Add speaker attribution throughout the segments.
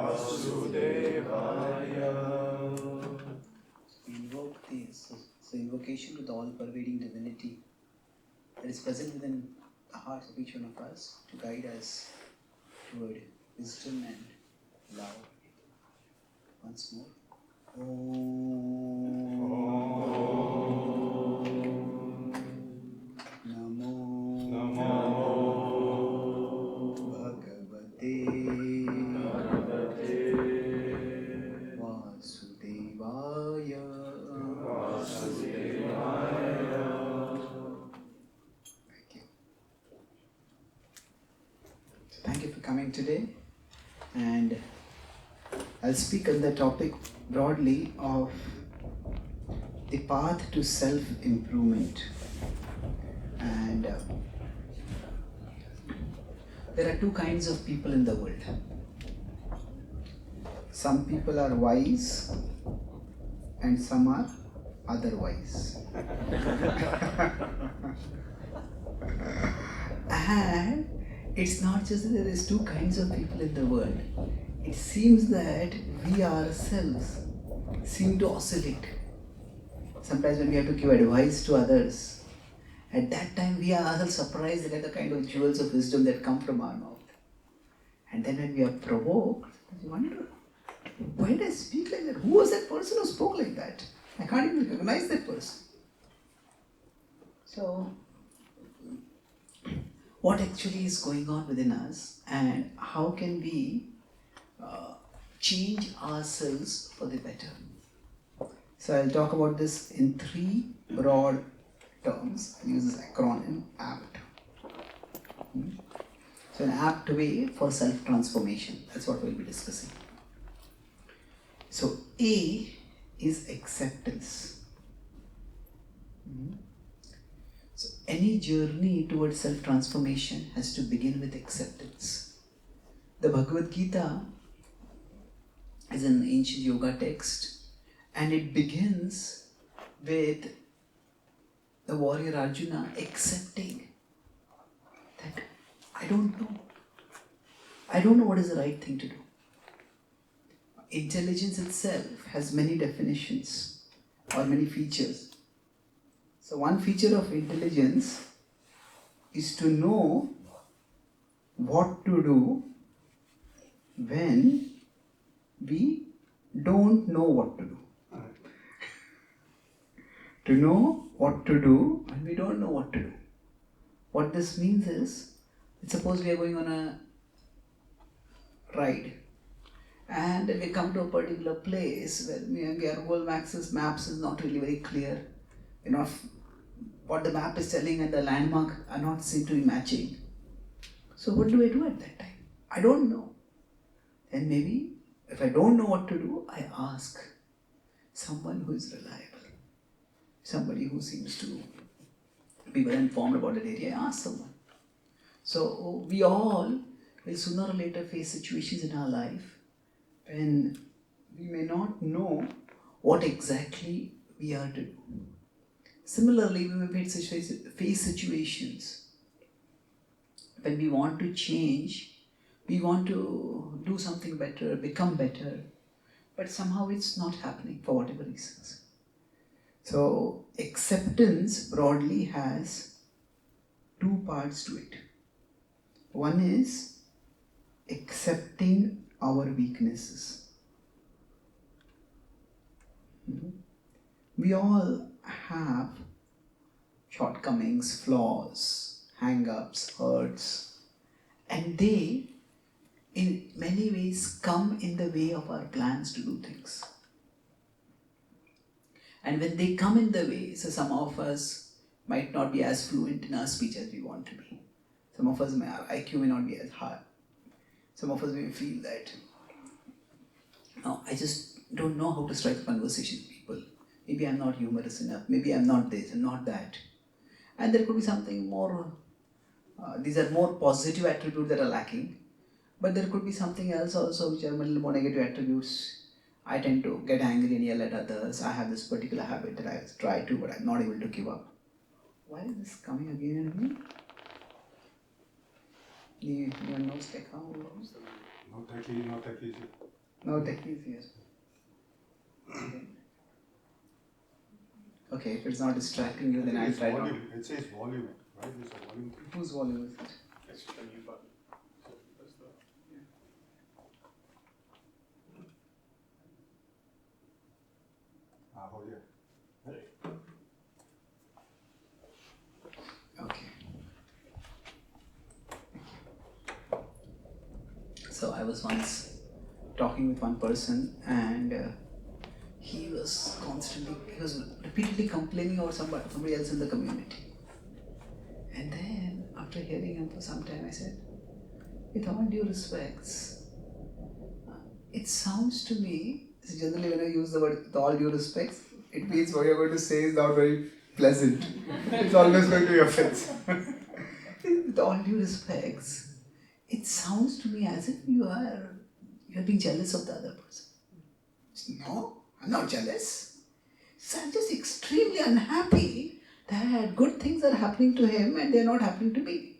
Speaker 1: Vasudevaya.
Speaker 2: We invoke this, so invocation to the all-pervading divinity that is present within the hearts of each one of us to guide us toward wisdom and love. Once more. Namo Bhagavate Vasudevaya. Thank you. So thank you for coming today, and I'll speak on the topic broadly of the path to self-improvement. And there are two kinds of people in the world. Some people are wise and some are otherwise. And it's not just that there is two kinds of people in the world. It seems that we ourselves seem to oscillate. Sometimes when we have to give advice to others, at that time we are ourselves surprised at the kind of jewels of wisdom that come from our mouth. And then when we are provoked, we wonder, why did I speak like that? Who was that person who spoke like that? I can't even recognize that person. So, what actually is going on within us, and how can we change ourselves for the better? So I'll talk about this in three broad terms. I'll use this acronym APT. So an apt way for self-transformation. That's what we'll be discussing. So A is acceptance. So any journey towards self-transformation has to begin with acceptance. The Bhagavad Gita is an ancient yoga text, and it begins with the warrior Arjuna accepting that I don't know. I don't know what is the right thing to do. Intelligence itself has many definitions or many features. So one feature of intelligence is to know what to do when we don't know what to do. To know what to do when we don't know what to do. What this means is, suppose we are going on a ride and we come to a particular place where our Google Maps is not really very clear. What the map is telling and the landmark are not seem to be matching. So what do I do at that time? I don't know. Then maybe if I don't know what to do, I ask someone who is reliable. Somebody who seems to be well informed about that area, I ask someone. So we all will sooner or later face situations in our life when we may not know what exactly we are to do. Similarly, we may face situations when we want to change, we want to do something better, become better, but somehow it's not happening for whatever reasons. So acceptance broadly has two parts to it. One is accepting our weaknesses. We all have shortcomings, flaws, hang-ups, hurts, and they in many ways come in the way of our plans to do things. And when they come in the way, so some of us might not be as fluent in our speech as we want to be. Some of us, our IQ may not be as high. Some of us may feel that, no, I just don't know how to strike a conversation with people. Maybe I'm not humorous enough. Maybe I'm not this and not that. And there could be something more, these are more positive attributes that are lacking. But there could be something else also which are a little more negative attributes. I tend to get angry and yell at others. I have this particular habit that I try to, but I'm not able to give up. Why is this coming again and again? Anyone knows like how?
Speaker 1: Not that easy.
Speaker 2: No techies, yes. Okay, if it's not distracting you, then I'll try not.
Speaker 1: It says volume, right? There's a volume thing.
Speaker 2: Whose volume is it?
Speaker 1: It's the mute button. So that's the. Oh yeah.
Speaker 2: Okay. So I was once talking with one person, and he was repeatedly complaining about somebody else in the community. And then after hearing him for some time, I said, with all due respects, it sounds to me, generally when I use the word with all due respects, it means what you're going to say is not very pleasant. It's always going to be offensive. With all due respects, it sounds to me as if you're being jealous of the other person. No, I'm not jealous. So I'm just extremely unhappy that good things are happening to him and they're not happening to me.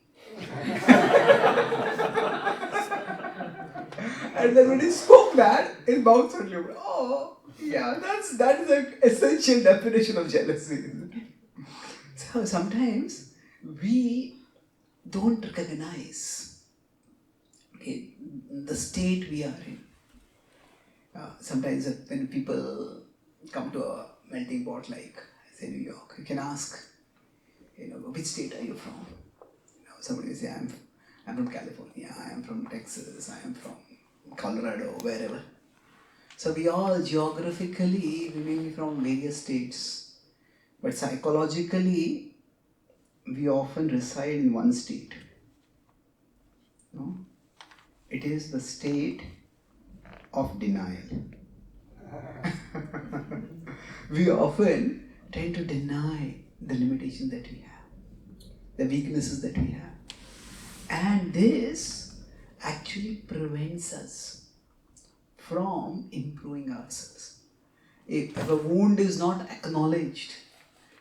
Speaker 2: And then when he spoke that, his mouth suddenly opened. Oh, yeah, that is an essential definition of jealousy. So sometimes we don't recognize the state we are in. Sometimes when people come to a melting pot like, say, New York, you can ask, which state are you from? Somebody will say, I'm from California, I am from Texas, I am from Colorado, wherever. So we all geographically, we may be from various states, but psychologically, we often reside in one state. No? It is the state of denial. We often tend to deny the limitations that we have, the weaknesses that we have. And this actually prevents us from improving ourselves. If a wound is not acknowledged,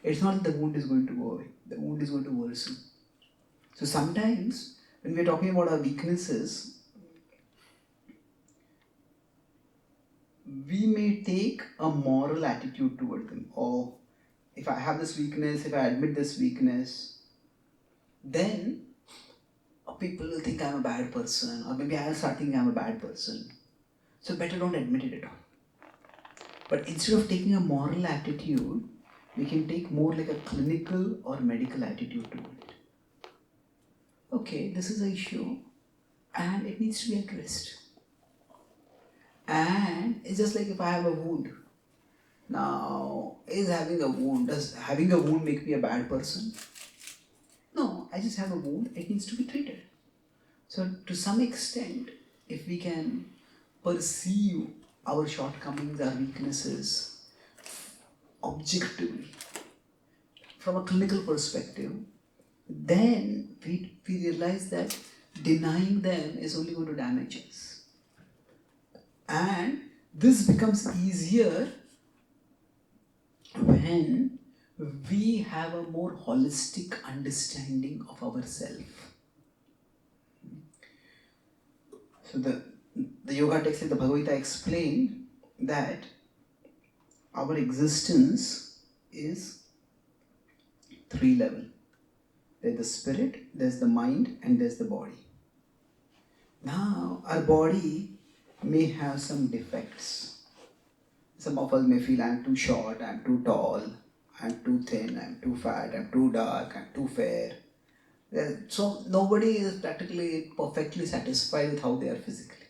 Speaker 2: it's not that the wound is going to go away, the wound is going to worsen. So sometimes when we're talking about our weaknesses, we may take a moral attitude toward them. Oh, if I have this weakness, if I admit this weakness, then people will think I'm a bad person, or maybe I'll start thinking I'm a bad person. So better don't admit it at all. But instead of taking a moral attitude, we can take more like a clinical or medical attitude toward it. Okay, this is an issue and it needs to be addressed. And it's just like if I have a wound. Now, does having a wound make me a bad person? No, I just have a wound, it needs to be treated. So to some extent, if we can perceive our shortcomings, our weaknesses, objectively, from a clinical perspective, then we realize that denying them is only going to damage us. And this becomes easier when we have a more holistic understanding of ourselves. So the yoga text in the Bhagavad Gita explain that our existence is 3 levels. There's the spirit, there's the mind, and there's the body. Now, our body may have some defects. Some of us may feel I'm too short, I'm too tall, I'm too thin, I'm too fat, I'm too dark, I'm too fair. So nobody is practically perfectly satisfied with how they are physically.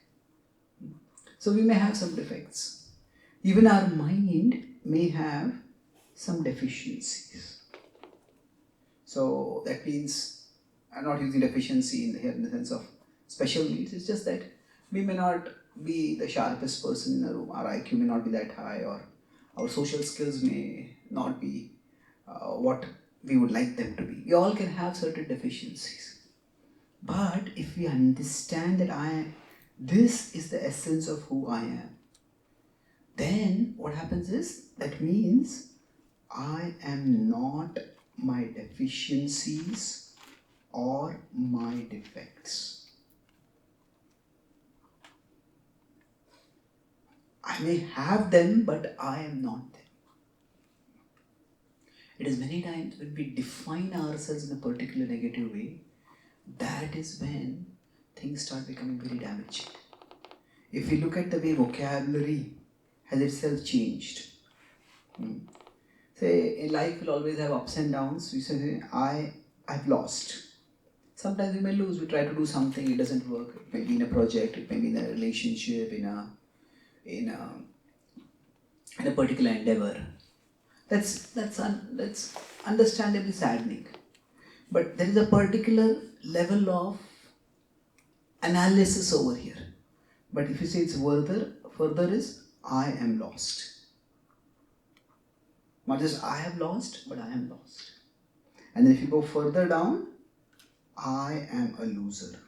Speaker 2: So we may have some defects. Even our mind may have some deficiencies. So that means, I'm not using deficiency here in the sense of special needs, it's just that we may not be the sharpest person in the room, our IQ may not be that high, or our social skills may not be what we would like them to be. We all can have certain deficiencies. But if we understand that this is the essence of who I am, then what happens is, that means I am not my deficiencies or my defects. I may have them, but I am not them. It is many times when we define ourselves in a particular negative way, that is when things start becoming very damaging. If we look at the way vocabulary has itself changed, say in life we'll always have ups and downs. We say, I've lost. Sometimes we may lose, we try to do something, it doesn't work. It may be in a project, it may be in a relationship, in a particular endeavor. That's understandably saddening. But there is a particular level of analysis over here. But if you say it's further is I am lost. Not just I have lost, but I am lost. And then if you go further down, I am a loser.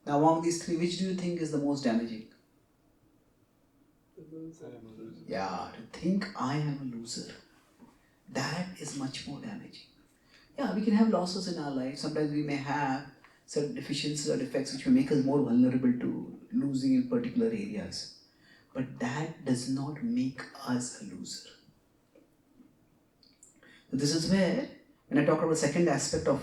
Speaker 2: Now among these three, which do you think is the most damaging? Yeah, to think I am a loser. That is much more damaging. Yeah, we can have losses in our life. Sometimes we may have certain deficiencies or defects which may make us more vulnerable to losing in particular areas. But that does not make us a loser. So this is where, when I talk about the second aspect of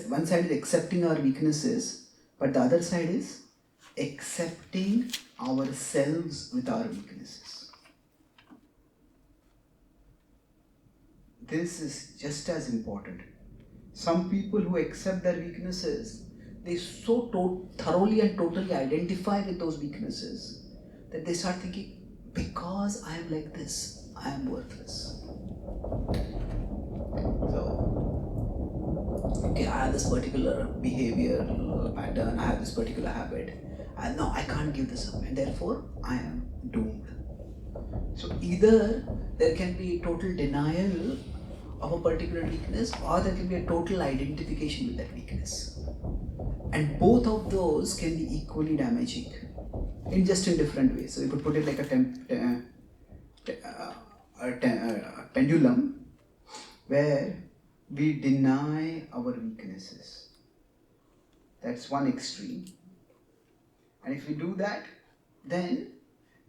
Speaker 2: one side is accepting our weaknesses, but the other side is accepting ourselves with our weaknesses. This is just as important. Some people who accept their weaknesses, they so thoroughly and totally identify with those weaknesses that they start thinking, because I am like this, I am worthless. So, okay, I have this particular behavior pattern, I have this particular habit. No, I can't give this up, and therefore I am doomed. So either there can be total denial of a particular weakness, or there can be a total identification with that weakness. And both of those can be equally damaging, in different ways. So you could put it like a pendulum, where we deny our weaknesses. That's one extreme. And if we do that, then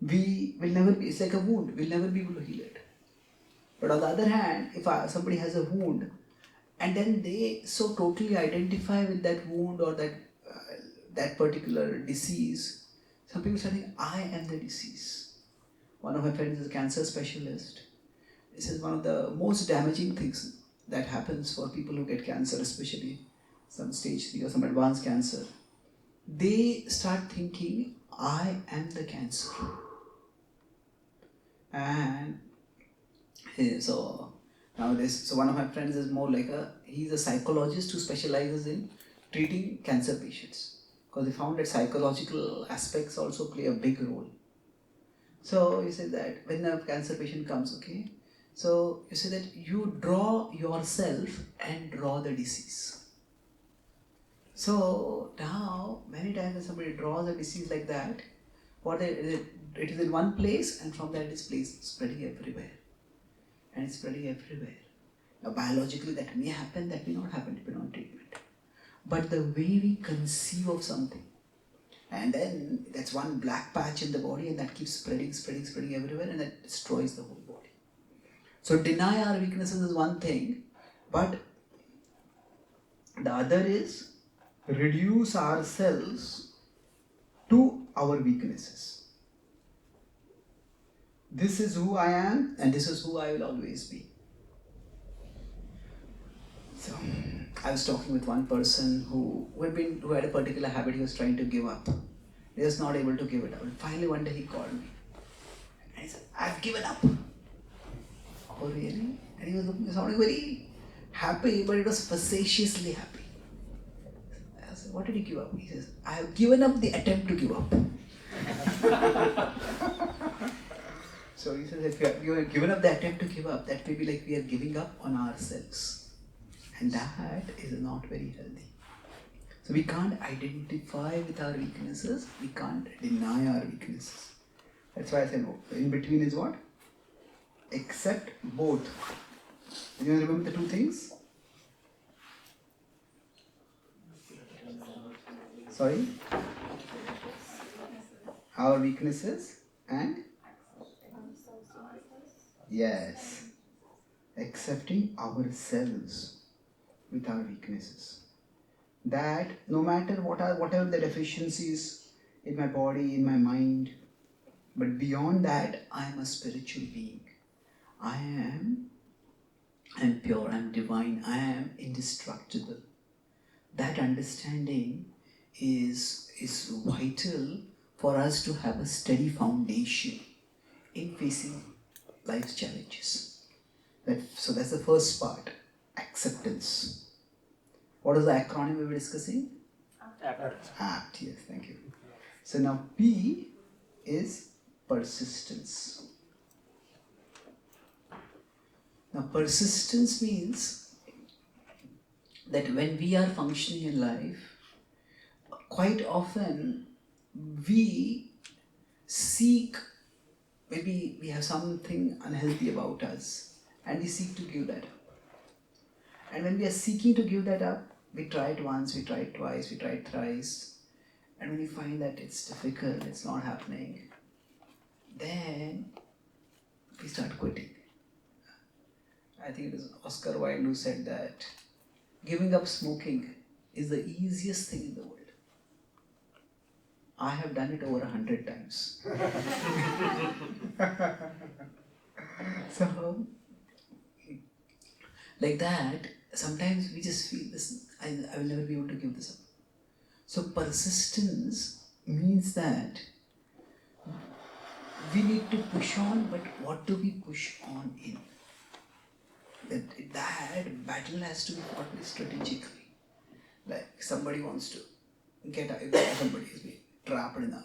Speaker 2: we will never be, it's like a wound, we'll never be able to heal it. But on the other hand, if somebody has a wound, and then they so totally identify with that wound or that particular disease, some people start thinking, I am the disease. One of my friends is a cancer specialist. This is one of the most damaging things that happens for people who get cancer, especially some stage 3 or some advanced cancer. They start thinking, I am the cancer. And so nowadays, so one of my friends is more like he's a psychologist who specializes in treating cancer patients, because they found that psychological aspects also play a big role. So he said that when a cancer patient comes, okay, so you say that you draw yourself and draw the disease. So now, many times when somebody draws a disease like that, it is in one place, and from that it is spreading everywhere. And it's spreading everywhere. Now biologically that may happen, that may not happen, depending on treatment. But the way we conceive of something, and then that's one black patch in the body, and that keeps spreading everywhere, and that destroys the whole body. So deny our weaknesses is one thing, but the other is reduce ourselves to our weaknesses. This is who I am, and this is who I will always be. So, I was talking with one person who had a particular habit he was trying to give up. He was not able to give it up. And finally one day he called me. And he said, I've given up. Oh really? And he was sounding very happy, but it was facetiously happy. I said, what did he give up? He says, I have given up the attempt to give up. So he says, if you have given up the attempt to give up, that may be like we are giving up on ourselves. And that is not very healthy. So we can't identify with our weaknesses, we can't deny our weaknesses. That's why I said, in between is what? Accept both. You remember the two things? Sorry? Our weaknesses and? Yes. Accepting ourselves with our weaknesses. That no matter whatever the deficiencies in my body, in my mind, but beyond that, I am a spiritual being. I am pure, I am divine, I am indestructible. That understanding is vital for us to have a steady foundation in facing life's challenges. So that's the first part, acceptance. What is the acronym we were discussing?
Speaker 3: ACT.
Speaker 2: ACT, yes, thank you. So now P is persistence. Now persistence means that when we are functioning in life, quite often we seek, maybe we have something unhealthy about us and we seek to give that up. And when we are seeking to give that up, we try it once, we try it twice, we try it thrice, and when you find that it's difficult, it's not happening, then we start quitting. I think it is Oscar Wilde who said that giving up smoking is the easiest thing in the world. I have done it over 100 times. So, like that, sometimes we just feel this, I will never be able to give this up. So persistence means that we need to push on, but what do we push on in? That battle has to be fought very strategically. Like somebody wants to get out, if somebody is being trapped in a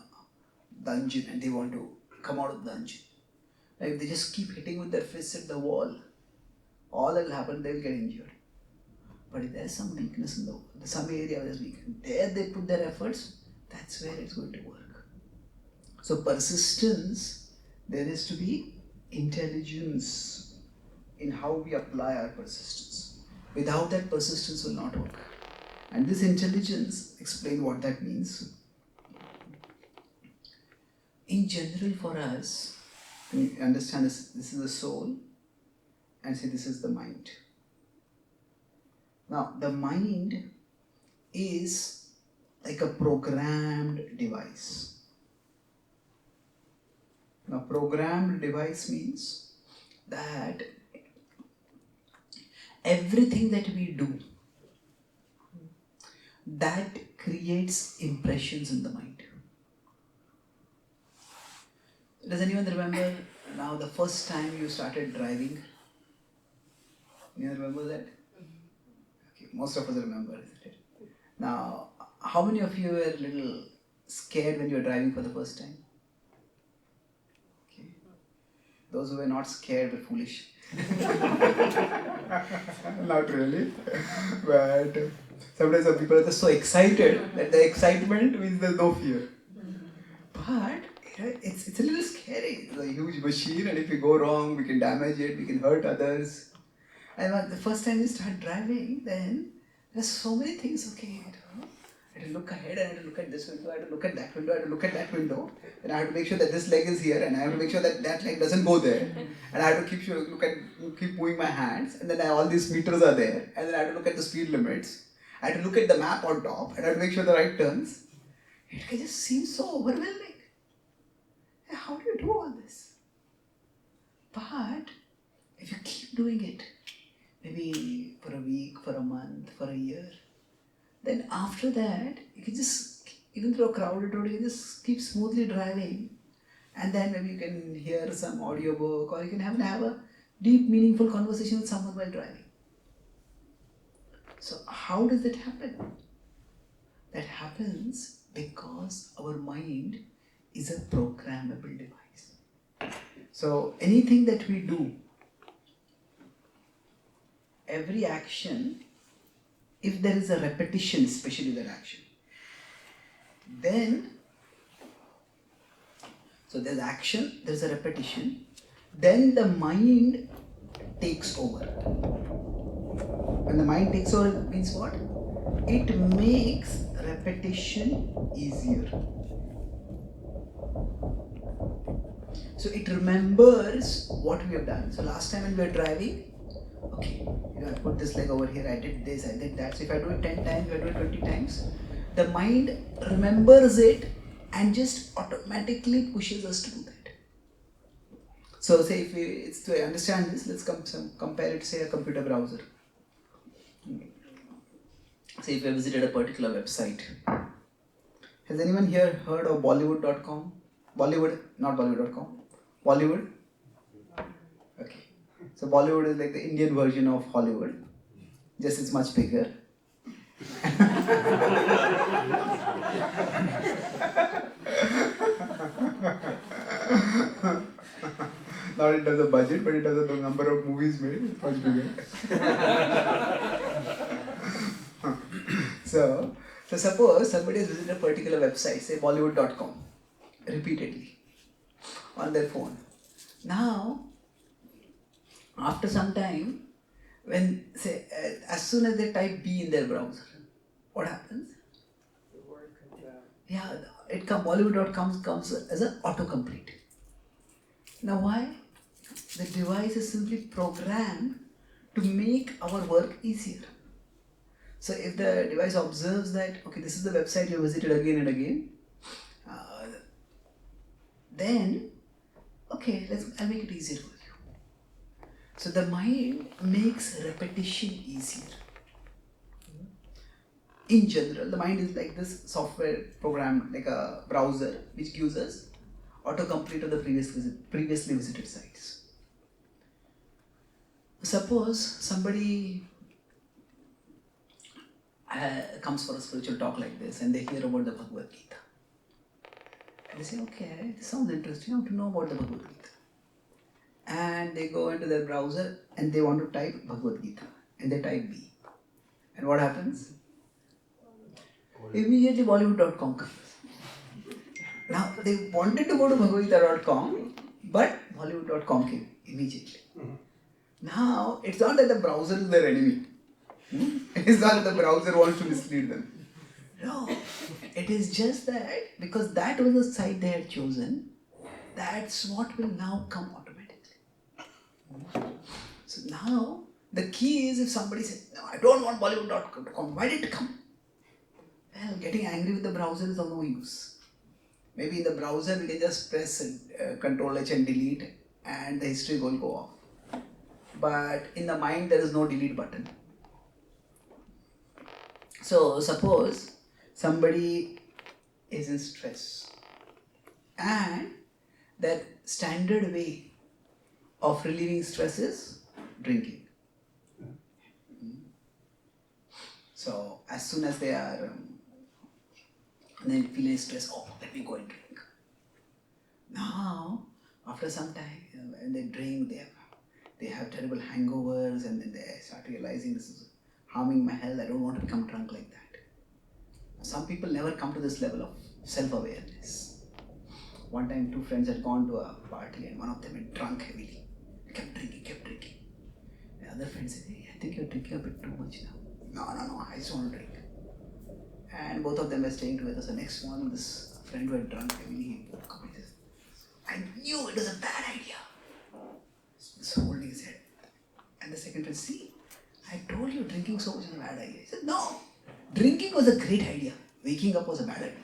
Speaker 2: dungeon and they want to come out of the dungeon. Like they just keep hitting with their fists at the wall, all that will happen, they will get injured. But if there's some weakness in some area where there's weakness, there they put their efforts, that's where it's going to work. So persistence, there is to be intelligence in how we apply our persistence. Without that, persistence will not work. And this intelligence, explain what that means. In general for us, we understand this is the soul, and say this is the mind. Now, the mind is like a programmed device. Now, programmed device means that everything that we do, that creates impressions in the mind. Does anyone remember now the first time you started driving? You remember that? Okay, most of us remember, isn't it? Now, how many of you were a little scared when you were driving for the first time? Okay. Those who were not scared were foolish. Not really. But sometimes some people are just so excited that the excitement means there's no fear. But it's a little scary. It's a huge machine, and if we go wrong, we can damage it, we can hurt others. And when the first time you start driving, then there's so many things. Okay, I have to look ahead, I have to look at this window, I have to look at that window, I have to look at that window, and I have to make sure that this leg is here, and I have to make sure that that leg doesn't go there, and I have to keep moving my hands, and then all these meters are there, and then I have to look at the speed limits, I have to look at the map on top, and I have to make sure the right turns. It can just seem so overwhelming. How do you do all this? But if you keep doing it, maybe for a week, for a month, for a year, then after that, you can just, even through a crowded road, you can just keep smoothly driving, and then maybe you can hear some audiobook, or you can have a deep, meaningful conversation with someone while driving. So how does that happen? That happens because our mind is a programmable device. So anything that we do, every action, if there is a repetition, especially that action, then, so there's action, there's a repetition, then the mind takes over. When the mind takes over, it means what? It makes repetition easier. So it remembers what we have done. So last time when we were driving, okay, I put this leg over here, I did this, I did that. So if I do it 10 times, if I do it 20 times, the mind remembers it and just automatically pushes us to do that. So say it's to understand this, let's compare it to say a computer browser. Say if I visited a particular website. Has anyone here heard of Bollywood.com? Bollywood, not Bollywood.com. Bollywood? Okay. So Bollywood is like the Indian version of Hollywood. Just it's much bigger. Not in terms of budget, but in terms of the number of movies made, it's much bigger. So suppose somebody has visited a particular website, say Bollywood.com, repeatedly on their phone. Now, after some time, when say as soon as they type B in their browser, what happens?
Speaker 3: The word comes out.
Speaker 2: Yeah, Bollywood.com comes as an autocomplete. Now why? The device is simply programmed to make our work easier. So if the device observes that, okay, this is the website you visited again and again, then, okay, I'll make it easier for you. So the mind makes repetition easier. In general, the mind is like this software program, like a browser, which gives us autocomplete of the previously visited sites. Suppose somebody comes for a spiritual talk like this and they hear about the Bhagavad Gita. And they say, okay, this sounds interesting, I want to know about the Bhagavad Gita. And they go into their browser and they want to type Bhagavad Gita. And they type B. And what happens? Immediately Bollywood.com comes. Now, they wanted to go to bhagavad-gita.com, but Bollywood.com came immediately. Now, it's not that the browser is their enemy. It's not that the browser wants to mislead them. No, it is just that because that was the site they had chosen, that's what will now come automatically. So now, the key is if somebody says, no, I don't want Bollywood.com, why did it come? Well, getting angry with the browser is of no use. Maybe in the browser we can just press Control H and delete and the history will go off. But in the mind there is no delete button. So suppose somebody is in stress and that standard way of relieving stress is drinking. So as soon as they are feeling stress, oh, let me go and drink. Now, after some time, when they drink, they have terrible hangovers and then they start realizing this is harming my health, I don't want to become drunk like that. Some people never come to this level of self-awareness. One time, two friends had gone to a party and one of them had drunk heavily. Kept drinking. The other friend said, hey, I think you're drinking a bit too much now. No, I just want to drink. And both of them were staying together. So next morning, this friend who had drunk heavily, he woke up and said, I knew it was a bad idea. So holding his head. And the second friend, see, I told you drinking so much is a bad idea. He said, no, drinking was a great idea. Waking up was a bad idea.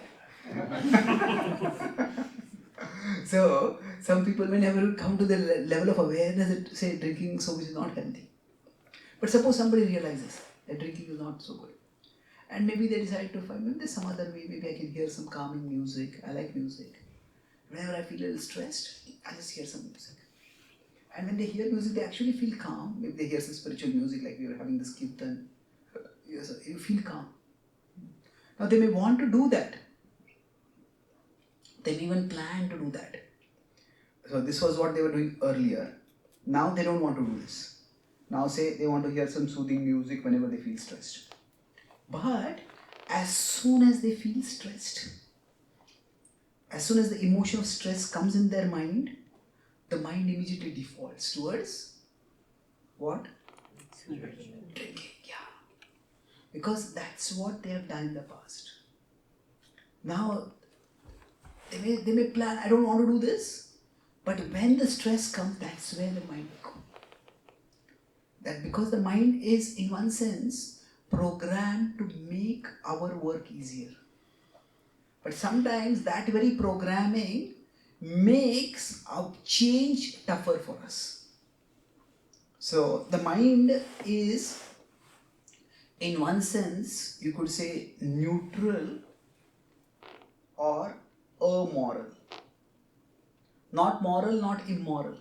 Speaker 2: So, some people may never come to the level of awareness that say drinking so much is not healthy. But suppose somebody realizes that drinking is not so good. And maybe they decide to find, maybe there's some other way, maybe I can hear some calming music. I like music. Whenever I feel a little stressed, I just hear some music. And when they hear music, they actually feel calm. Maybe they hear some spiritual music, like we were having this kirtan. You feel calm. Now they may want to do that. They may even plan to do that. So this was what they were doing earlier. Now they don't want to do this. Now say they want to hear some soothing music whenever they feel stressed. But as soon as they feel stressed, as soon as the emotion of stress comes in their mind, the mind immediately defaults towards what? Drinking, yeah. Because that's what they have done in the past. Now, they may plan, I don't want to do this, but when the stress comes, that's where the mind will go. That because the mind is, in one sense, programmed to make our work easier. But sometimes that very programming makes a change tougher for us. So the mind is, in one sense, you could say neutral or amoral. Not moral, not immoral.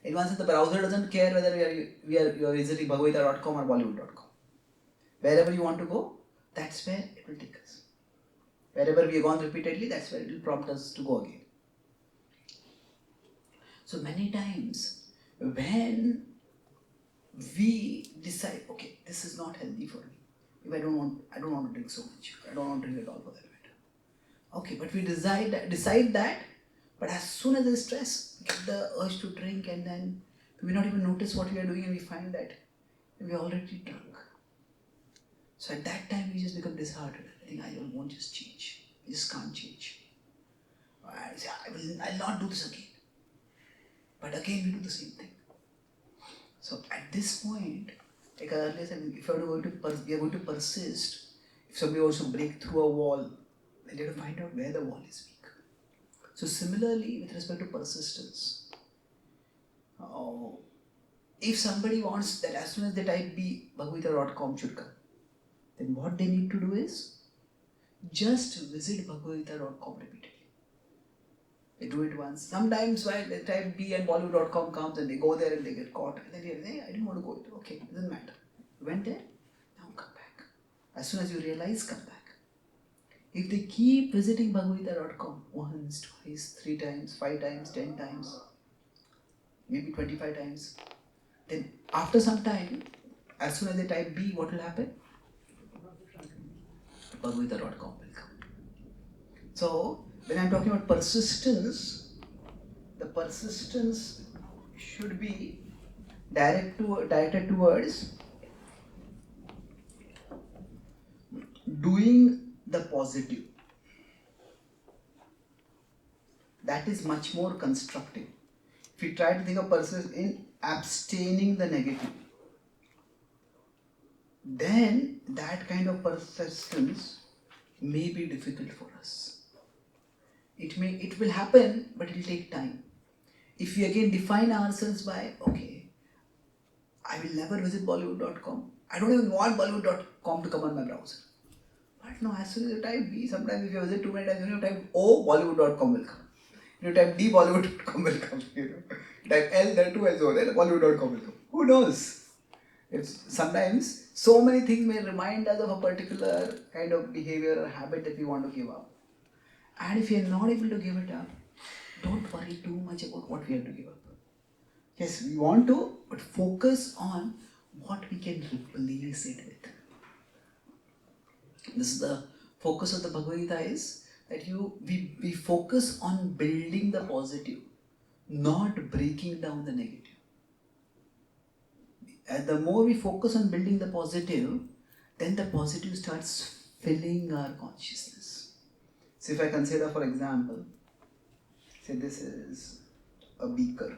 Speaker 2: In one sense, the browser doesn't care whether you are visiting bhagavad-gita.com or bollywood.com. Wherever you want to go, that's where it will take us. Wherever we have gone repeatedly, that's where it will prompt us to go again. So many times, when we decide, okay, this is not healthy for me. If I don't want to drink so much. I don't want to drink at all for that matter. Okay, but we decide that, but as soon as there's stress, we get the urge to drink, and then we may not even notice what we are doing, and we find that we're already drunk. So at that time, we just become disheartened. I think I won't just change. I just can't change. I say, I'll not do this again. But again, we do the same thing. So at this point, like I earlier said, if we are going to persist, if somebody wants to break through a wall, then you have to find out where the wall is weak. So similarly, with respect to persistence, if somebody wants that as soon as they type B, bhagavad-gita.com should come, then what they need to do is just visit bhagavad-gita.com repeatedly. They do it once. Sometimes while they type B and bollywood.com comes and they go there and they get caught. And then they say, hey, I didn't want to go there. Okay, it doesn't matter. You went there, now come back. As soon as you realize, come back. If they keep visiting bhagavad-gita.com once, twice, 3 times, 5 times, 10 times, maybe 25 times, then after some time, as soon as they type B, what will happen? bhagavad-gita.com will come. So, when I'm talking about persistence, the persistence should be directed towards doing the positive. That is much more constructive. If we try to think of persistence in abstaining the negative, then that kind of persistence may be difficult for us. It will happen, but it will take time. If we again define ourselves by, okay, I will never visit bollywood.com. I don't even want bollywood.com to come on my browser. But no, as soon as you type B, sometimes if you visit too many times, you type O, bollywood.com will come. You type D, bollywood.com will come. You type L, there too, as well, then bollywood.com will come. Who knows? Sometimes so many things may remind us of a particular kind of behavior or habit that we want to give up. And if we are not able to give it up, don't worry too much about what we have to give up. Yes, we want to, but focus on what we can replace it with. This is the focus of the Bhagavad Gita, is that we focus on building the positive, not breaking down the negative. And the more we focus on building the positive, then the positive starts filling our consciousness. So if I consider, for example, say this is a beaker.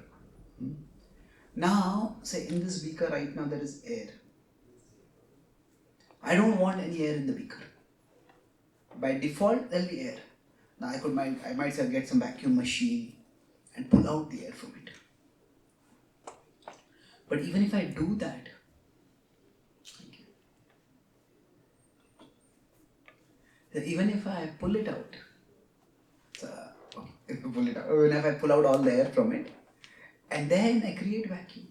Speaker 2: Now, say in this beaker right now there is air. I don't want any air in the beaker. By default, there will be air. Now I might say get some vacuum machine and pull out the air from it. But even if I do that, even if I pull it out, even if I pull out all the air from it, and then I create vacuum,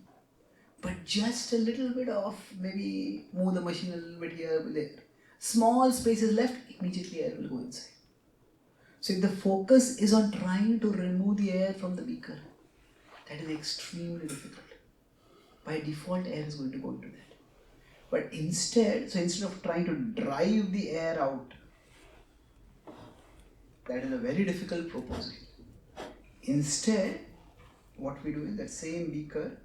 Speaker 2: but just a little bit of, maybe move the machine a little bit here, there, small spaces left, immediately air will go inside. So if the focus is on trying to remove the air from the beaker, that is extremely difficult. By default, air is going to go into that. But instead of trying to drive the air out, that is a very difficult proposal. Instead, what we do is that same beaker,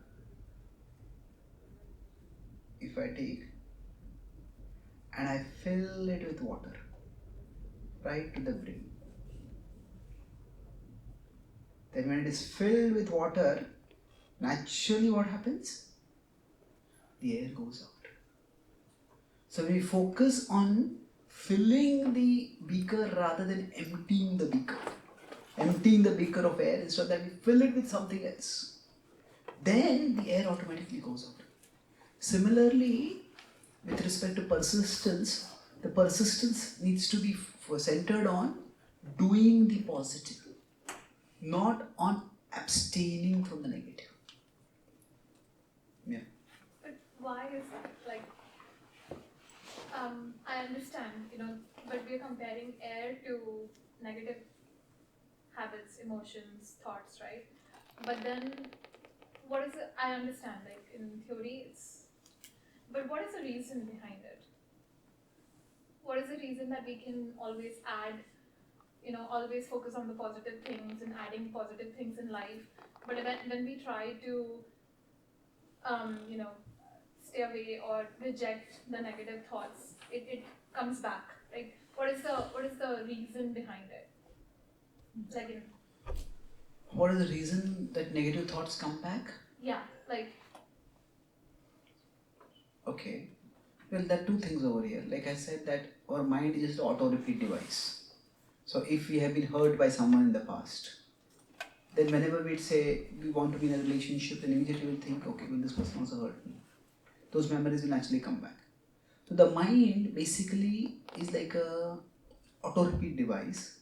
Speaker 2: if I take and I fill it with water, right to the brain. Then when it is filled with water, naturally what happens? The air goes out. So we focus on filling the beaker rather than emptying the beaker. Emptying the beaker of air instead that we fill it with something else. Then the air automatically goes out. Similarly, with respect to persistence, the persistence needs to be centered on doing the positive, not on abstaining from the negative. Yeah.
Speaker 4: But why is it like, I understand, but we're comparing air to negative habits, emotions, thoughts, right? But then, what is it? I understand, like in theory, but what is the reason behind it? What is the reason that we can always add, always focus on the positive things and adding positive things in life, but when we try to, stay away or reject the negative thoughts, it comes back. Like, what is the reason behind it? Like,
Speaker 2: What is the reason that negative thoughts come back?
Speaker 4: yeah, like.
Speaker 2: Okay. Well, there are two things over here. Like I said, that our mind is just an auto-repeat device. So if we have been hurt by someone in the past, then whenever we say we want to be in a relationship, then immediately we'll think, okay, well, this person also hurt me. Those memories will naturally come back. So the mind basically is like a auto-repeat device.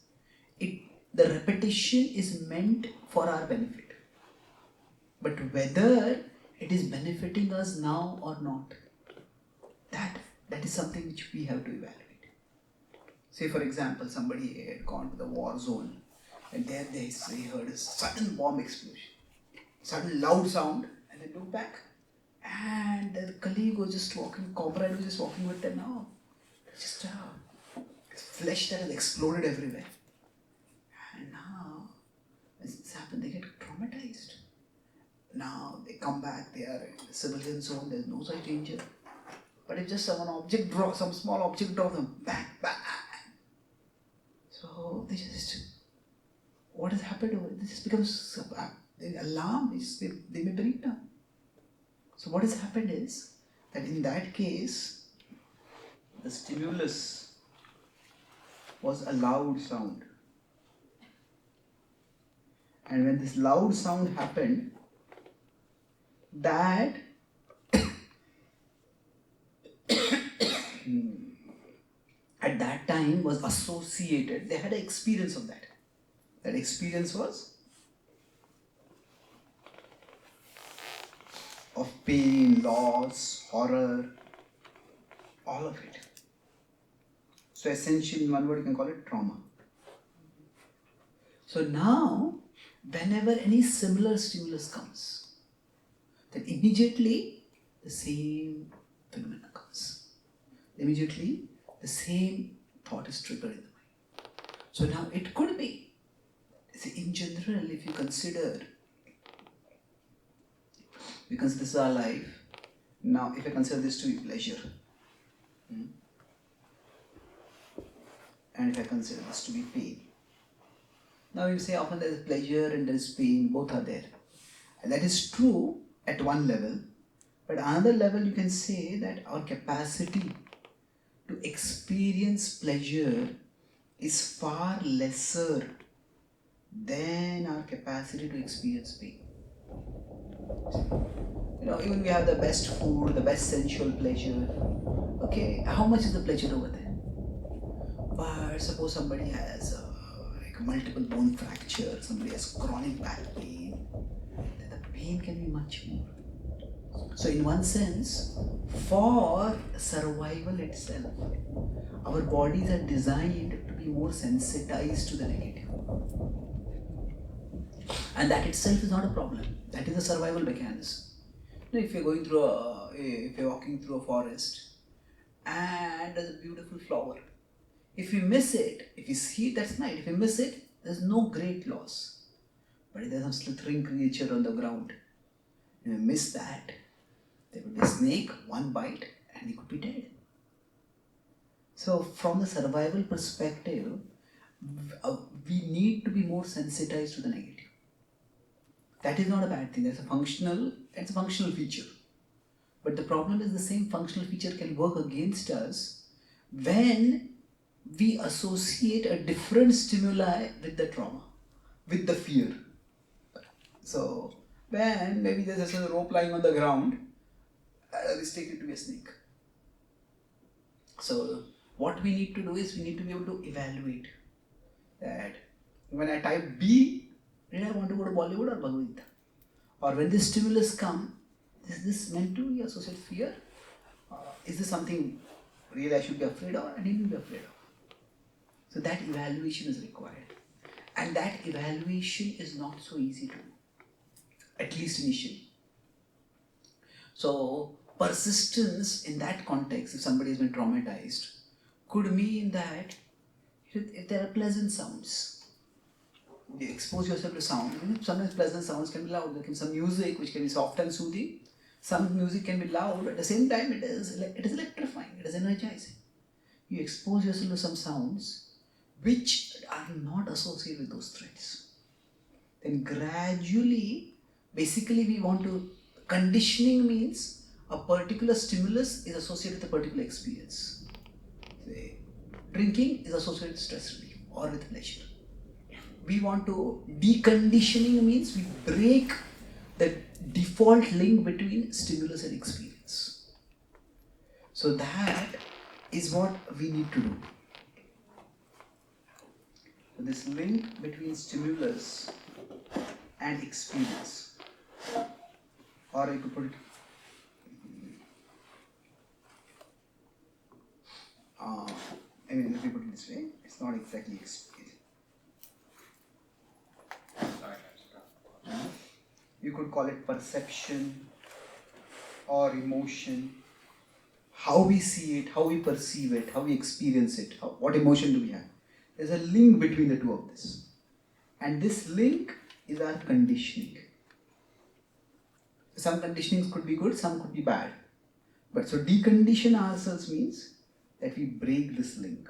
Speaker 2: The repetition is meant for our benefit. But whether it is benefiting us now or not, that is something which we have to evaluate. Say for example, somebody had gone to the war zone and there they heard a sudden bomb explosion, sudden loud sound, and they look back and their colleague was just walking, comrade was just walking with them now. Just flesh that has exploded everywhere. And now, when this happens, they get traumatized. Now they come back, they are in the civilian zone, there is no such danger. But if just some small object drops them, bang, bang. So they just, what has happened over it? This just becomes an alarm, they may break down. So what has happened is, that in that case, the stimulus was a loud sound. And when this loud sound happened, that at that time was associated, they had an experience of that. That experience was of pain, loss, horror, all of it. So essentially, in one word, you can call it trauma. So now, whenever any similar stimulus comes, then immediately the same phenomenon comes. Immediately the same thought is triggered in the mind. So now it could be, see, in general, if you consider this is our life, now if I consider this to be pleasure, and if I consider this to be pain. Now you say often there is pleasure and there is pain, both are there. And that is true at one level, but another level you can say that our capacity to experience pleasure is far lesser than our capacity to experience pain. Even we have the best food, the best sensual pleasure. Okay, how much is the pleasure over there? But suppose somebody has multiple bone fracture, somebody has chronic back pain, then the pain can be much more. So in one sense, for survival itself, our bodies are designed to be more sensitized to the negative. And that itself is not a problem. That is a survival mechanism. If you're going through if you're walking through a forest and there's a beautiful flower, if you miss it, if you see it, that's nice. If you miss it, there's no great loss. But if there's some slithering creature on the ground, and you miss that, there would be a snake, one bite, and he could be dead. So from the survival perspective, to be more sensitized to the negative. That is not a bad thing. It's a functional feature. But the problem is the same functional feature can work against us when we associate a different stimuli with the trauma, with the fear. So when maybe there's a rope lying on the ground, I mistake it to be a snake. So what we need to do is we need to be able to evaluate that when I type B, did I want to go to Bollywood or Bhagavad Gita? Or when this stimulus comes, is this meant to be associated fear? Is this something really I should be afraid of? I needn't be afraid of. So that evaluation is required. And that evaluation is not so easy to do, at least initially. So persistence in that context, if somebody has been traumatized, could mean that if there are pleasant sounds, you expose yourself to sound. Sometimes pleasant sounds can be loud. There can be some music which can be soft and soothing. Some music can be loud. At the same time, it is electrifying. It is energizing. You expose yourself to some sounds which are not associated with those threats. Then gradually, basically we want to, conditioning means a particular stimulus is associated with a particular experience. Say, drinking is associated with stress relief or with pleasure. We want to, deconditioning means we break the default link between stimulus and experience. So that is what we need to do. So this link between stimulus and experience, or you could put it, let me put it this way, it's not exactly experience. You could call it perception or emotion, how we see it, how we perceive it, how we experience it, what emotion do we have. There's a link between the two of this. And this link is our conditioning. Some conditionings could be good, some could be bad. But so decondition ourselves means that we break this link.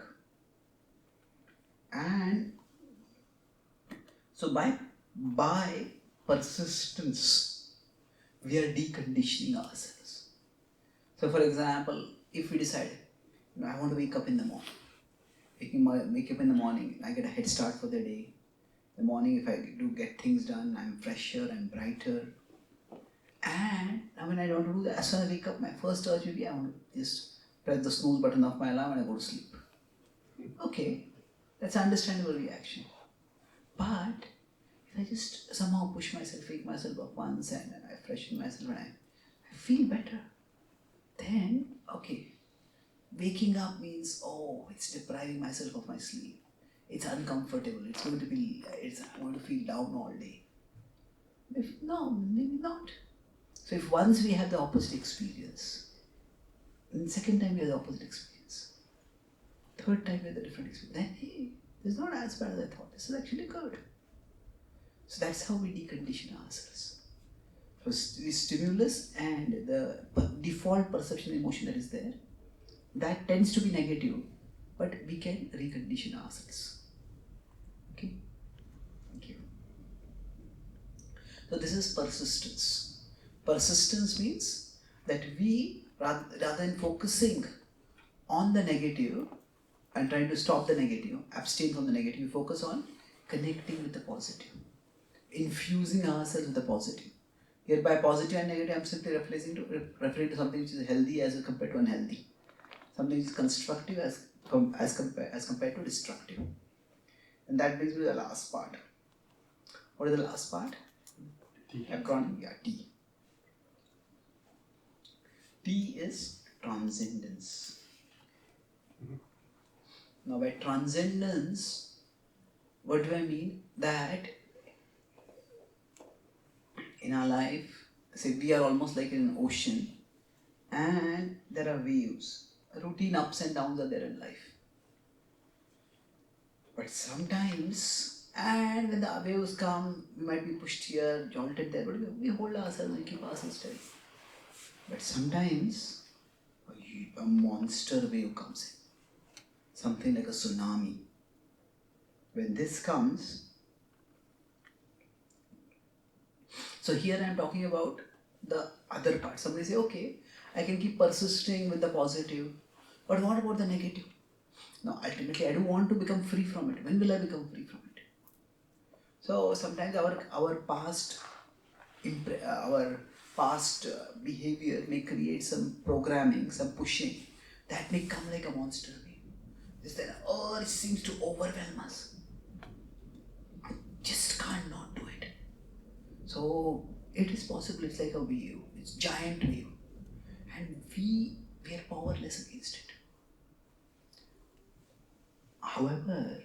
Speaker 2: And so by persistence, we are deconditioning ourselves. So for example, if we decide, I want to wake up in the morning. Wake up in the morning, I get a head start for the day. In the morning, if I do get things done, I'm fresher, I'm brighter. And when I don't do that, as soon as I wake up, my first urge will be, I want to just press the snooze button of my alarm and I go to sleep. Okay, that's an understandable reaction. But if I just somehow push myself, wake myself up once and I freshen myself and I feel better, then, okay, waking up means, it's depriving myself of my sleep. It's uncomfortable. I'm going to feel down all day. No, maybe not. So if once we have the opposite experience, then the second time we have the opposite experience, third time we have the different experience, then hey, this is not as bad as I thought. This is actually good. So that's how we decondition ourselves. So the stimulus and the default perception emotion that is there, that tends to be negative, but we can recondition ourselves. Okay? Thank you. So this is persistence. Persistence means that we, rather than focusing on the negative and trying to stop the negative, abstain from the negative, we focus on connecting with the positive, infusing ourselves with the positive. Here by positive and negative, I am simply referring to something which is healthy as compared to unhealthy. Something which is constructive as compared to destructive. And that brings me to the last part. What is the last part?
Speaker 1: T.
Speaker 2: Acronym, T. T is transcendence. Now by transcendence, what do I mean? That in our life, say we are almost like in an ocean and there are waves. Routine ups and downs are there in life. But sometimes, and when the waves come, we might be pushed here, jolted there, but we hold ourselves and keep ourselves steady. But sometimes, a monster wave comes in. Something like a tsunami. When this comes, So here I am talking about the other part. Somebody say, okay, I can keep persisting with the positive, but what about the negative? No, ultimately I don't want to become free from it. When will I become free from it? So sometimes our past behavior may create some programming, some pushing that may come like a monster wave. Just that urge seems to overwhelm us. I just can't not do it. So it is possible. It's like a wave. It's giant wave, and we are powerless against it. However,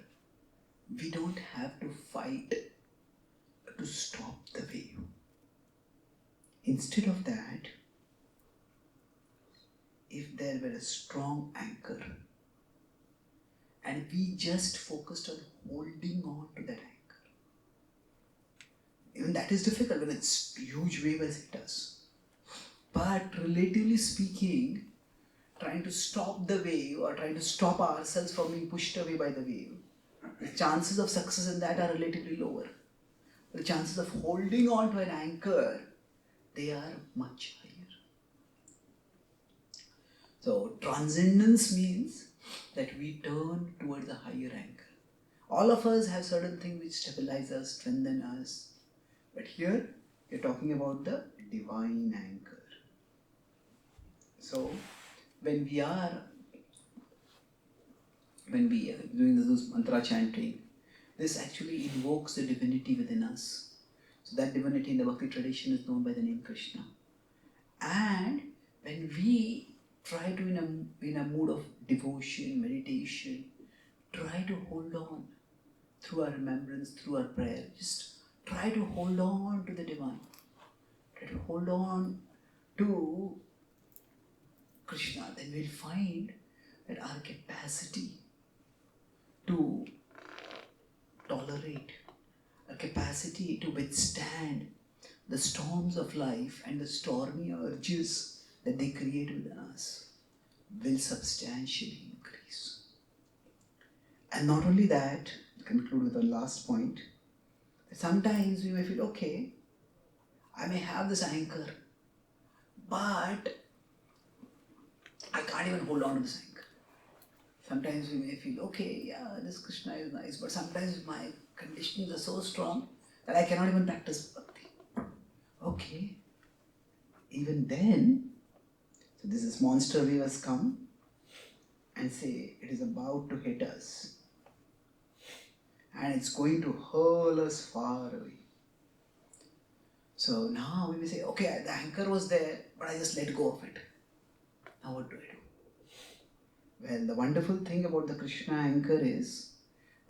Speaker 2: we don't have to fight to stop the wave. Instead of that, if there were a strong anchor and we just focused on holding on to that anchor, even that is difficult when it's huge wave as it does. But relatively speaking, trying to stop the wave or trying to stop ourselves from being pushed away by the wave, the chances of success in that are relatively lower. The chances of holding on to an anchor, they are much higher. So transcendence means that we turn towards a higher anchor. All of us have certain things which stabilize us, strengthen us. But here, you're talking about the divine anchor. So, when we are doing this mantra chanting, this actually invokes the divinity within us. So that divinity in the Bhakti tradition is known by the name Krishna. And when we try to, in a mood of devotion, meditation, try to hold on through our remembrance, through our prayer, just try to hold on to the divine. Try to hold on to Krishna. Then we'll find that our capacity to tolerate, a capacity to withstand the storms of life and the stormy urges that they create within us will substantially increase. And not only that, to conclude with the last point, sometimes we may feel, okay, I may have this anchor, but I can't even hold on to this anchor. Sometimes we may feel, okay, yeah, this Krishna is nice, but sometimes my conditionings are so strong that I cannot even practice bhakti. Okay, even then, so this monster wave has come and say it is about to hit us and it's going to hurl us far away. So now we may say, okay, the anchor was there, but I just let go of it. Now what do I do? Well, the wonderful thing about the Krishna anchor is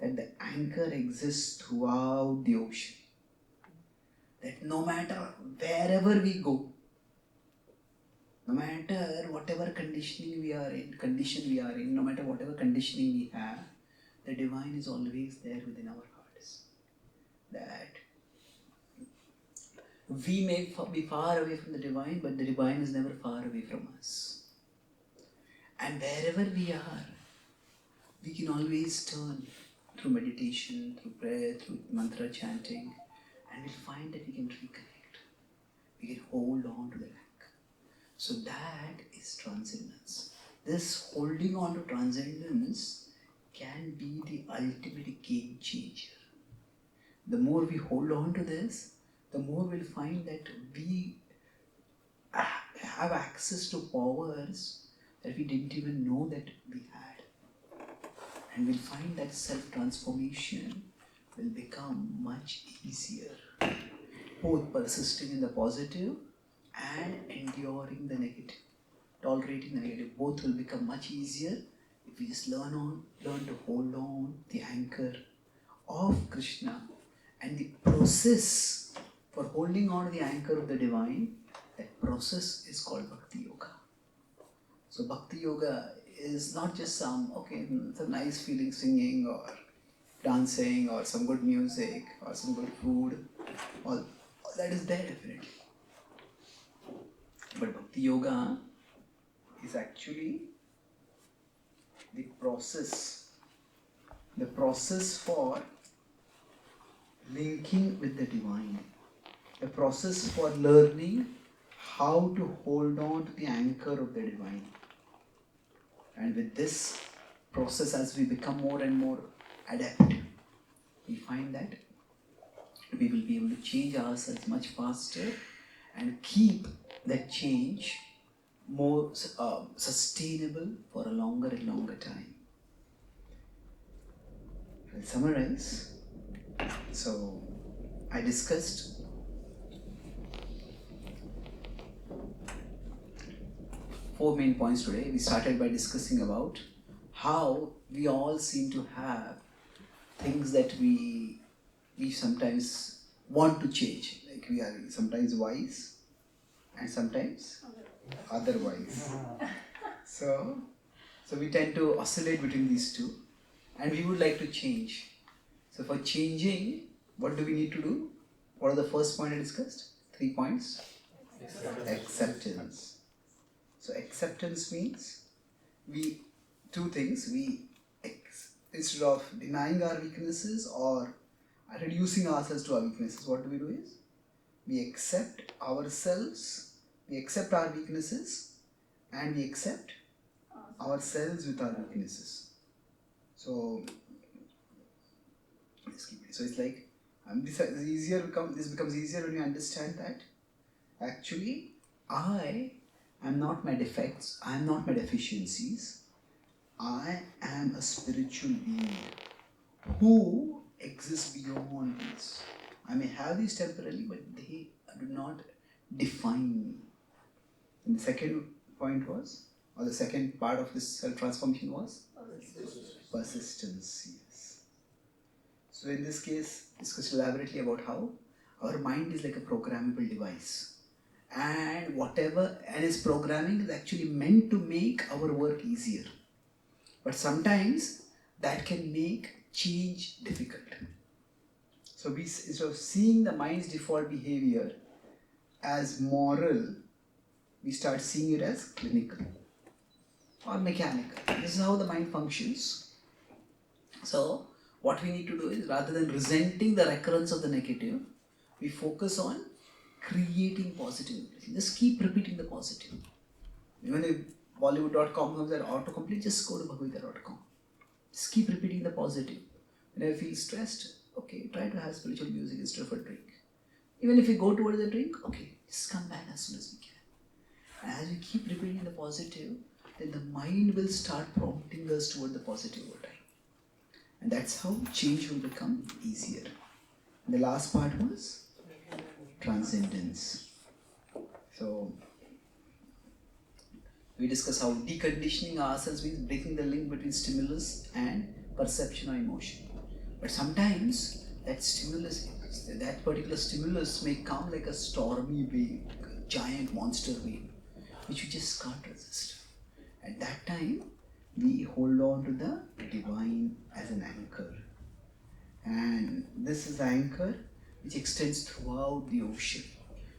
Speaker 2: that the anchor exists throughout the ocean. That no matter wherever we go, no matter whatever condition we are in, no matter whatever conditioning we have, the divine is always there within our hearts. That we may be far away from the divine, but the divine is never far away from us. And wherever we are, we can always turn through meditation, through prayer, through mantra chanting, and we'll find that we can reconnect. We can hold on to the anchor. So that is transcendence. This holding on to transcendence can be the ultimate game changer. The more we hold on to this, the more we'll find that we have access to powers that we didn't even know that we had. And we'll find that self-transformation will become much easier. Both persisting in the positive and enduring the negative, tolerating the negative. Both will become much easier if we just learn to hold on the anchor of Krishna. And the process for holding on to the anchor of the divine, that process is called Bhakti Yoga. So Bhakti Yoga is not just some nice feeling singing or dancing or some good music or some good food. All that is there definitely. But Bhakti Yoga is actually the process for linking with the divine. a process for learning how to hold on to the anchor of the divine. And with this process, as we become more and more adept, we find that we will be able to change ourselves much faster and keep that change more sustainable for a longer and longer time. I'll summarize. So, I discussed four main points today. We started by discussing about how we all seem to have things that we sometimes want to change. Like we are sometimes wise and sometimes otherwise. So we tend to oscillate between these two, and we would like to change. So for changing, what do we need to do? What are the first point I discussed? 3 points. Acceptance. So acceptance means two things. Instead of denying our weaknesses or reducing ourselves to our weaknesses, what we do is we accept ourselves, we accept our weaknesses, and we accept ourselves with our weaknesses. So it's like this becomes easier when you understand that actually I am not my defects, I am not my deficiencies. I am a spiritual being who exists beyond these. I may have these temporarily, but they do not define me. And the second point was, or the second part of this self-transformation was? Persistence. Yes. So in this case, discussed elaborately about how our mind is like a programmable device. And its programming is actually meant to make our work easier. But sometimes that can make change difficult. So instead of seeing the mind's default behavior as moral, we start seeing it as clinical or mechanical. This is how the mind functions. So what we need to do is, rather than resenting the recurrence of the negative, we focus on creating positive. Just keep repeating the positive. Even if Bollywood.com comes at autocomplete, just go to Bhagavad.com. Just keep repeating the positive. When I feel stressed, okay, try to have spiritual music instead of a drink. Even if you go towards the drink, okay, just come back as soon as we can. And as we keep repeating the positive, then the mind will start prompting us toward the positive over time. And that's how change will become easier. And the last part was transcendence. So we discuss how deconditioning ourselves means breaking the link between stimulus and perception or emotion. But sometimes that particular stimulus may come like a stormy wave, like a giant monster wave, which we just can't resist. At that time, we hold on to the divine as an anchor. And this is the anchor which extends throughout the ocean.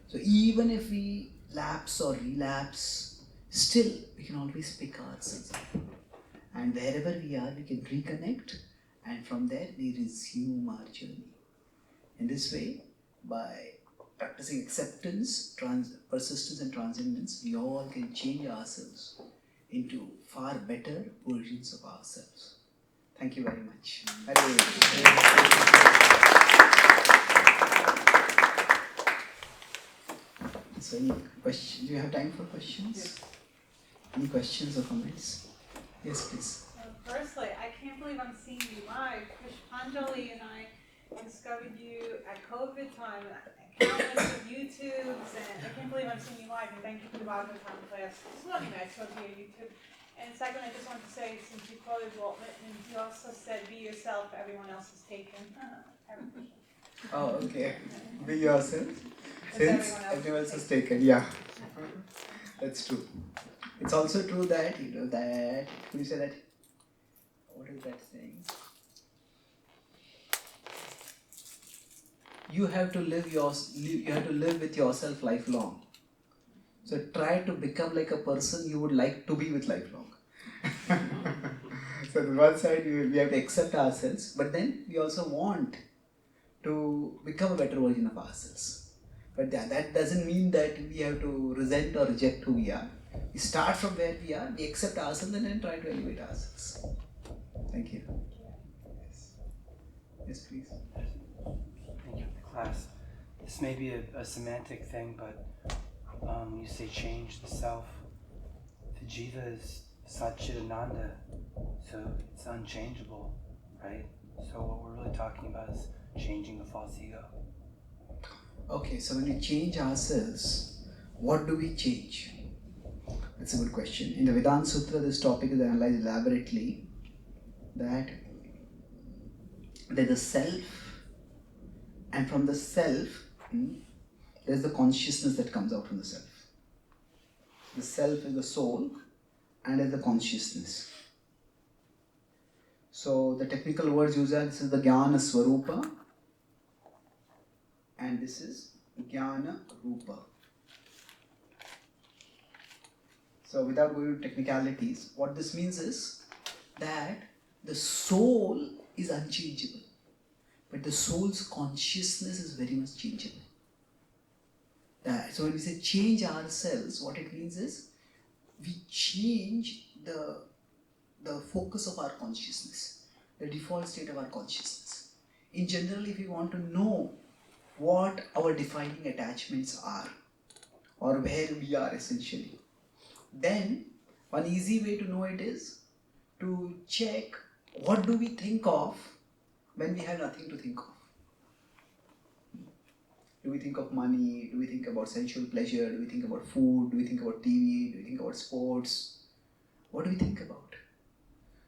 Speaker 2: So even if we lapse or relapse, still we can always pick ourselves up. And wherever we are, we can reconnect, and from there we resume our journey. In this way, by practicing acceptance, persistence and transcendence, we all can change ourselves into far better versions of ourselves. Thank you very much. So any questions? Do you have time for questions? Yes. Any questions or comments? Yes, please.
Speaker 5: Firstly, I can't believe I'm seeing you live. Pushpanjali and I discovered you at COVID time, countless of YouTubes, and I can't believe I'm seeing you live, and thank you for the Bhagavad Gita class. It's not even I saw via YouTube. And second, I just want to say, since you quoted Walt Whitman, he also said, be yourself, everyone else is taken.
Speaker 2: Oh, okay. Be yourself, since everyone else is taken. Yeah, that's true. It's also true that, that, could you say that? What is that saying? You have to live with yourself lifelong. So try to become like a person you would like to be with lifelong. So on one side we have to accept ourselves, but then we also want to become a better version of ourselves. But that doesn't mean that we have to resent or reject who we are. We start from where we are, we accept ourselves and then try to elevate ourselves. Thank you. Yes. Yes, please.
Speaker 6: Thank you for the class. This may be a semantic thing, but you say change the self. The jiva is Satchidananda, so it's unchangeable, right? So what we're really talking about is changing the false ego.
Speaker 2: Okay, so when we change ourselves, what do we change? That's a good question. In the Vedanta Sutra, this topic is analyzed elaborately, that there's a self, and from the self, there's the consciousness that comes out from the self. The self is the soul, and is the consciousness. So the technical words used are, this is the Jnana Swarupa, and this is Jnana Rupa. So without going into technicalities, what this means is that the soul is unchangeable, but the soul's consciousness is very much changeable. So when we say change ourselves, what it means is we change the focus of our consciousness, the default state of our consciousness. In general, if you want to know what our defining attachments are, or where we are essentially, then one easy way to know it is to check what do we think of when we have nothing to think of. Do we think of money? Do we think about sensual pleasure? Do we think about food? Do we think about TV? Do we think about sports? What do we think about?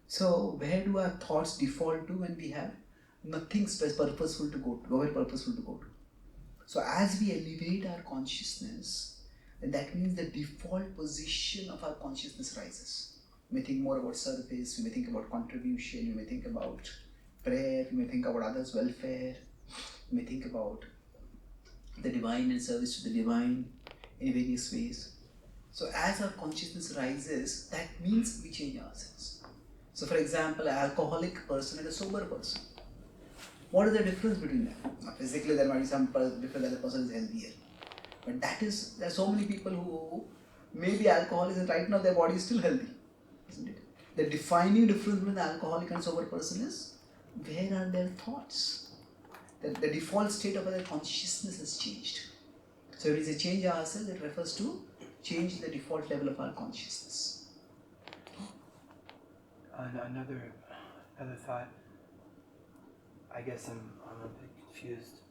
Speaker 2: So where do our thoughts default to when we have nothing purposeful to go to, nowhere purposeful to go to? So as we elevate our consciousness, then that means the default position of our consciousness rises. We may think more about service, we may think about contribution, we may think about prayer, we may think about others' welfare, we may think about the divine and service to the divine in various ways. So as our consciousness rises, that means we change ourselves. So for example, an alcoholic person and a sober person. What is the difference between them? Now, physically there might be some difference that the person is healthier. But there are so many people who may be alcoholics and right now their body is still healthy, isn't it? The defining difference between the alcoholic and sober person is, where are their thoughts? The default state of their consciousness has changed. So when we say change ourselves, it refers to change the default level of our consciousness.
Speaker 6: Another thought, I guess I'm a bit confused.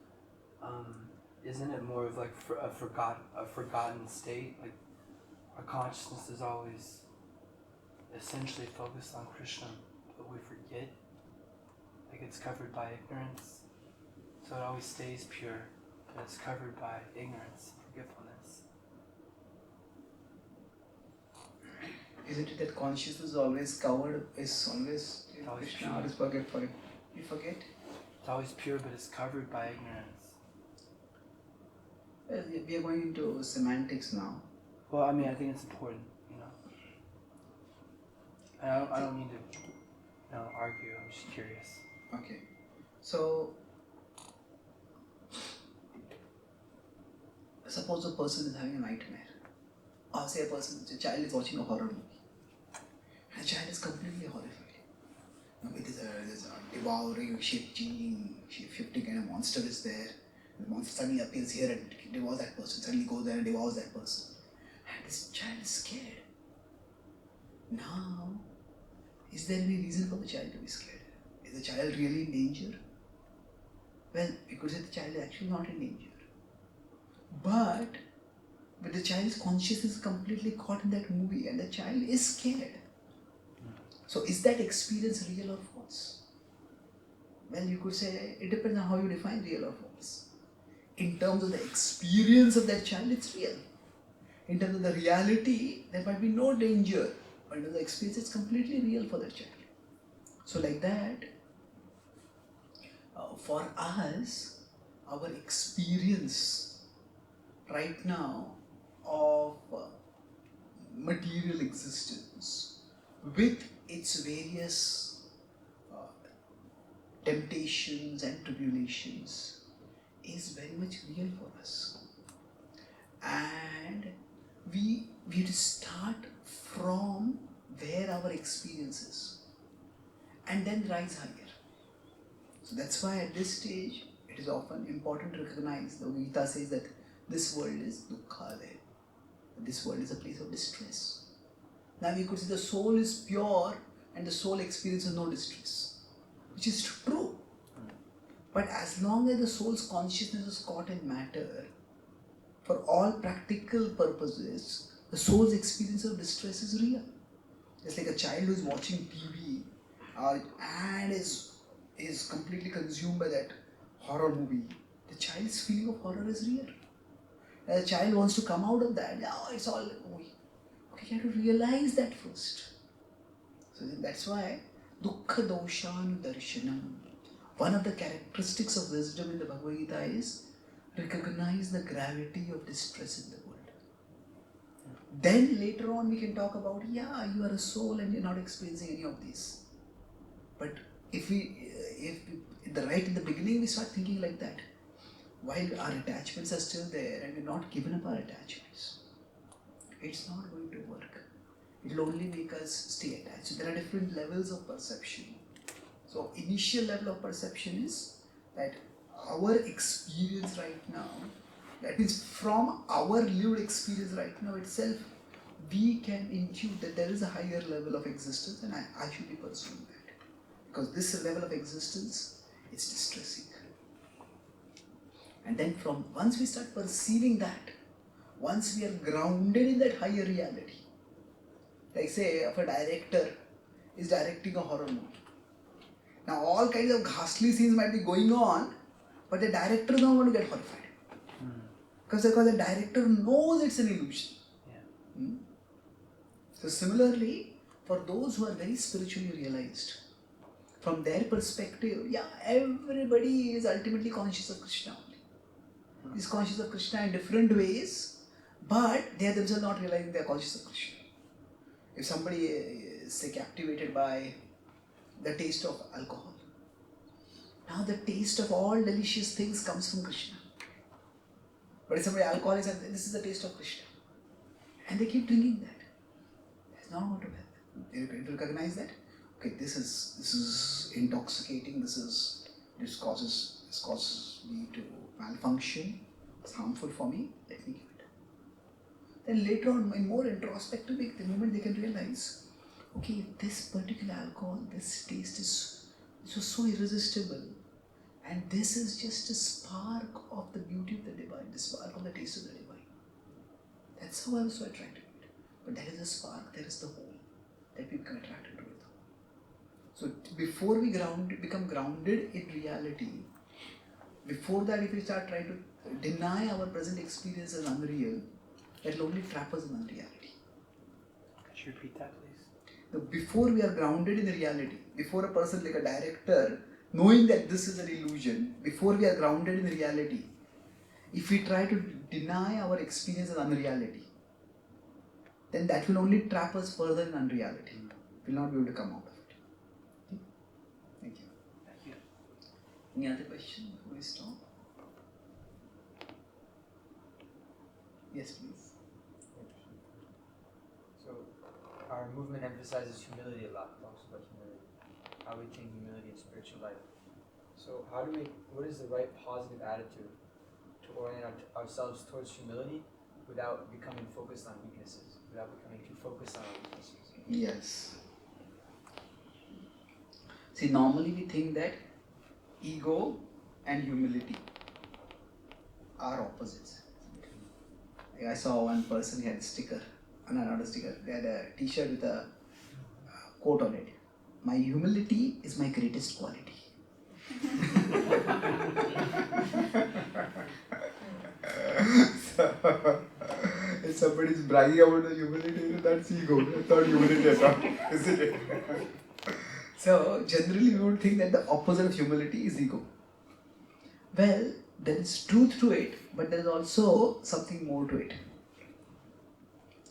Speaker 6: Isn't it more of like a forgotten state? Like our consciousness is always essentially focused on Krishna, but we forget. Like it's covered by ignorance, so it always stays pure, but it's covered by ignorance, forgetfulness.
Speaker 2: Isn't it that consciousness is always covered, is always Krishna, or is forget? You forget?
Speaker 6: It's always pure, but it's covered by ignorance.
Speaker 2: Well, we are going into semantics now.
Speaker 6: Well, I mean, I think it's important, you know. And I don't need to, argue. I'm just curious.
Speaker 2: Okay. So, suppose a person is having a nightmare. Or say a child is watching a horror movie. And the child is completely horrified. There's a devouring, shape-shifting kind of monster is there. The monster suddenly appears here and devours that person, suddenly goes there and devours that person. And this child is scared. Now, is there any reason for the child to be scared? Is the child really in danger? Well, we could say the child is actually not in danger. But the child's consciousness is completely caught in that movie and the child is scared. So is that experience real or false? Well, you could say it depends on how you define real or false. In terms of the experience of that child, it's real. In terms of the reality, there might be no danger. But in terms of the experience, it's completely real for that child. So like that, for us, our experience right now of material existence with its various temptations and tribulations is very much real for us. And we have to start from where our experience is and then rise higher. So that's why at this stage it is often important to recognize, the Gita says that this world is dukkhalaya. This world is a place of distress. Now we could say the soul is pure and the soul experiences no distress, which is true. But as long as the soul's consciousness is caught in matter, for all practical purposes, the soul's experience of distress is real. It's like a child who is watching TV and is completely consumed by that horror movie. The child's feeling of horror is real. And the child wants to come out of that. Oh, it's all movie. Okay, you have to realize that first. So that's why dukkha doshan darshanam. One of the characteristics of wisdom in the Bhagavad Gita is recognize the gravity of distress in the world. Then later on we can talk about, yeah, you are a soul and you're not experiencing any of these. But if in the beginning we start thinking like that, while our attachments are still there and we're not given up our attachments, it's not going to work. It will only make us stay attached. So there are different levels of perception. So initial level of perception is that our experience right now, that means from our lived experience right now itself, we can intuit that there is a higher level of existence and I should be pursuing that. Because this level of existence is distressing. And then once we start perceiving that, once we are grounded in that higher reality, like say if a director is directing a horror movie. Now all kinds of ghastly scenes might be going on, but the director is not going to get horrified. Because the director knows it's an illusion.
Speaker 6: Yeah.
Speaker 2: So similarly, for those who are very spiritually realized, from their perspective, yeah, everybody is ultimately conscious of Krishna only. Is conscious of Krishna in different ways, but they are themselves not realizing they are conscious of Krishna. If somebody is, say, captivated by the taste of alcohol, now the taste of all delicious things comes from Krishna. But if somebody alcoholic says, this is the taste of Krishna, and they keep drinking that, it's not going to happen. They need to recognize that, okay, this is intoxicating, this causes me to malfunction, it's harmful for me, let me give it. Then later on, in more introspective, the moment they can realize, okay, this particular alcohol, this taste is so irresistible, and this is just a spark of the beauty of the divine, the spark of the taste of the divine. That's how I was so attracted to it. But there is a spark, there is the whole, that we become attracted to it. So before we become grounded in reality, before that if we start trying to deny our present experience as unreal, that will only trap us in unreality.
Speaker 6: Could you repeat that, please?
Speaker 2: Before we are grounded in reality, before a person like a director, knowing that this is an illusion, before we are grounded in reality, if we try to deny our experience as unreality, then that will only trap us further in unreality. We will not be able to come out of it. Okay? Thank you.
Speaker 6: Thank you.
Speaker 2: Any other question before we stop? Yes, please.
Speaker 7: So, our movement emphasizes humility a lot, talks about humility, how we think humility in spiritual life. So, what is the right positive attitude to orient ourselves towards humility without becoming focused on weaknesses, without becoming too focused on our weaknesses?
Speaker 2: Yes. See, normally we think that ego and humility are opposites. I saw one person, he had a sticker, not a sticker, they had a t-shirt with a quote on it. My humility is my greatest quality. So, if somebody is bragging about the humility, that's ego, that's not humility at all, isn't it? So, generally we would think that the opposite of humility is ego. Well, there is truth to it, but there is also something more to it.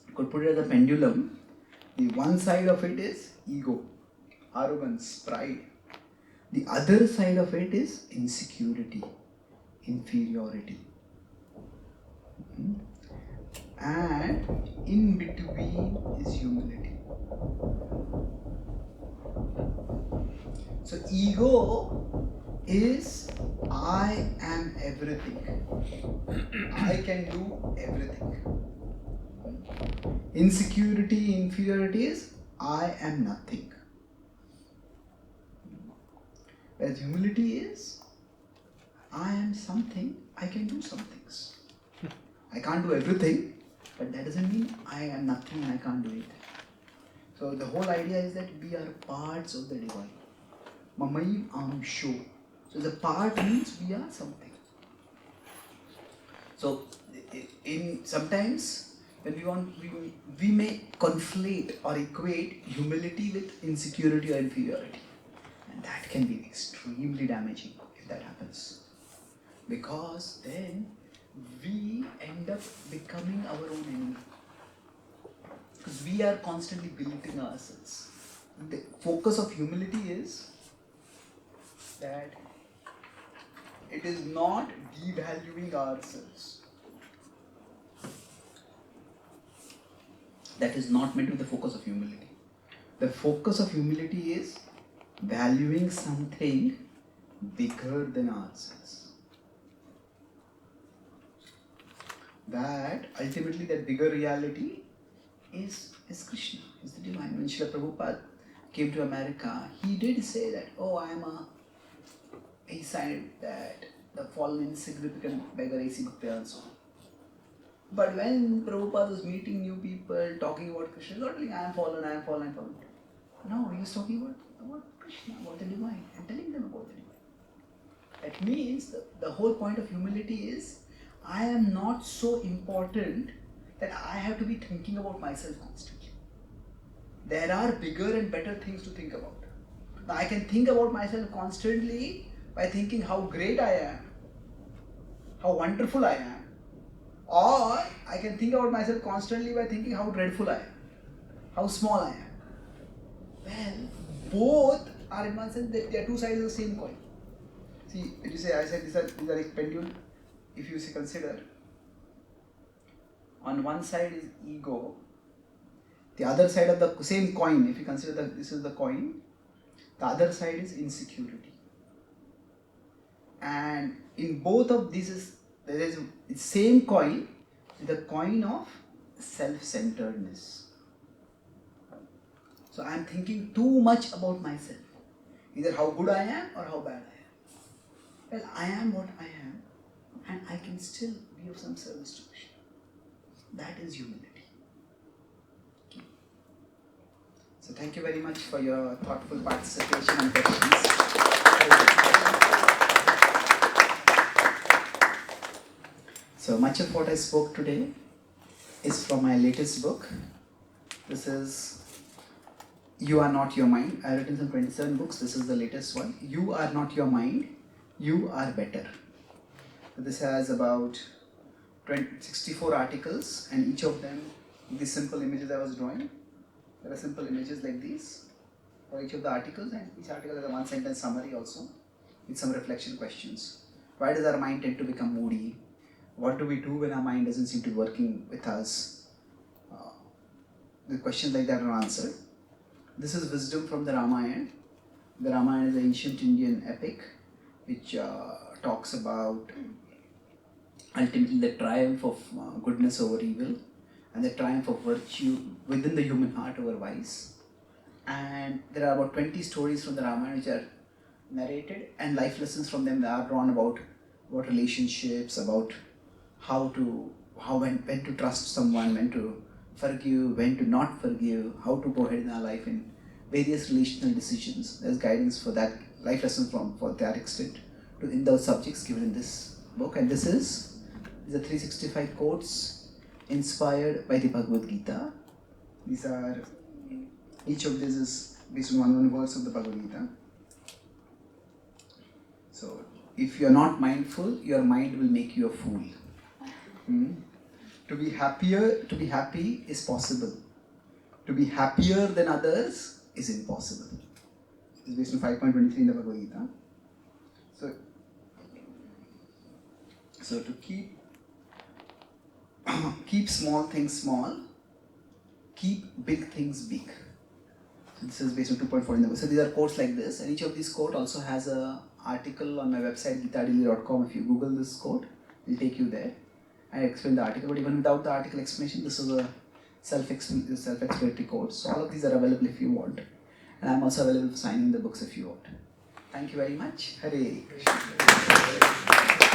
Speaker 2: You could put it as a pendulum. The one side of it is ego, arrogance, pride. The other side of it is insecurity, inferiority. and in between is humility. So ego is I am everything. I can do everything. Insecurity, inferiority is I am nothing. Whereas humility is I am something, I can do some things. I can't do everything, but that doesn't mean I am nothing and I can't do it. So the whole idea is that we are parts of the divine. Mamayim amsho. So the part means we are something. So in sometimes when we may conflate or equate humility with insecurity or inferiority. And that can be extremely damaging if that happens. Because then we end up becoming our own enemy. Because we are constantly belittling ourselves. The focus of humility is that it is not devaluing ourselves. That is not meant to be the focus of humility. The focus of humility is valuing something bigger than ourselves. That ultimately that bigger reality is Krishna, is the divine. When Srila Prabhupada came to America, he did say that, he said that the fallen insignificant beggar A.C. Gupta also. But when Prabhupada was meeting new people, talking about Krishna, he was not telling, I am fallen. No, he was talking about Krishna, about the divine, and telling them about the divine. That means the whole point of humility is, I am not so important that I have to be thinking about myself constantly. There are bigger and better things to think about. Now I can think about myself constantly by thinking how great I am, how wonderful I am. Or I can think about myself constantly by thinking how dreadful I am, how small I am. Well, both are in one sense, they are two sides of the same coin. See, when you say, I said these are like pendulum, if you consider, on one side is ego, the other side of the same coin, if you consider that this is the coin, the other side is insecurity. And in both of these there is the same coin, the coin of self-centeredness. So I am thinking too much about myself, either how good I am or how bad I am. Well, I am what I am, and I can still be of some service to Krishna. That is humility. Okay. So thank you very much for your thoughtful participation and questions. So much of what I spoke today is from my latest book. This is You Are Not Your Mind. I have written some 27 books. This is the latest one. You Are Not Your Mind. You Are Better. So this has about 64 articles, and each of them, these simple images I was drawing. There are simple images like these for each of the articles, and each article has a one sentence summary also with some reflection questions. Why does our mind tend to become moody? What do we do when our mind doesn't seem to be working with us? The questions like that are answered. This is wisdom from the Ramayana. The Ramayana is an ancient Indian epic which talks about ultimately the triumph of goodness over evil and the triumph of virtue within the human heart over vice. And there are about 20 stories from the Ramayana which are narrated, and life lessons from them that are drawn about relationships, about when to trust someone, when to forgive, when to not forgive, how to go ahead in our life in various relational decisions. There's guidance for that, life lessons for that extent in those subjects given in this book. And these are 365 quotes inspired by the Bhagavad Gita. Each of these is based on one verse of the Bhagavad Gita. So, if you are not mindful, your mind will make you a fool. To be happy is possible. To be happier than others is impossible. It's based on 5.23 in the Bhagavad Gita. So to keep small things small, keep big things big. So this is based on 2.4 in the book. So these are quotes like this, and each of these quotes also has an article on my website gitadili.com. If you Google this quote, it will take you there. I explain the article, but even without the article explanation, this is a self-explanatory quote. So all of these are available if you want. And I'm also available for signing the books if you want. Thank you very much. Hare Krishna.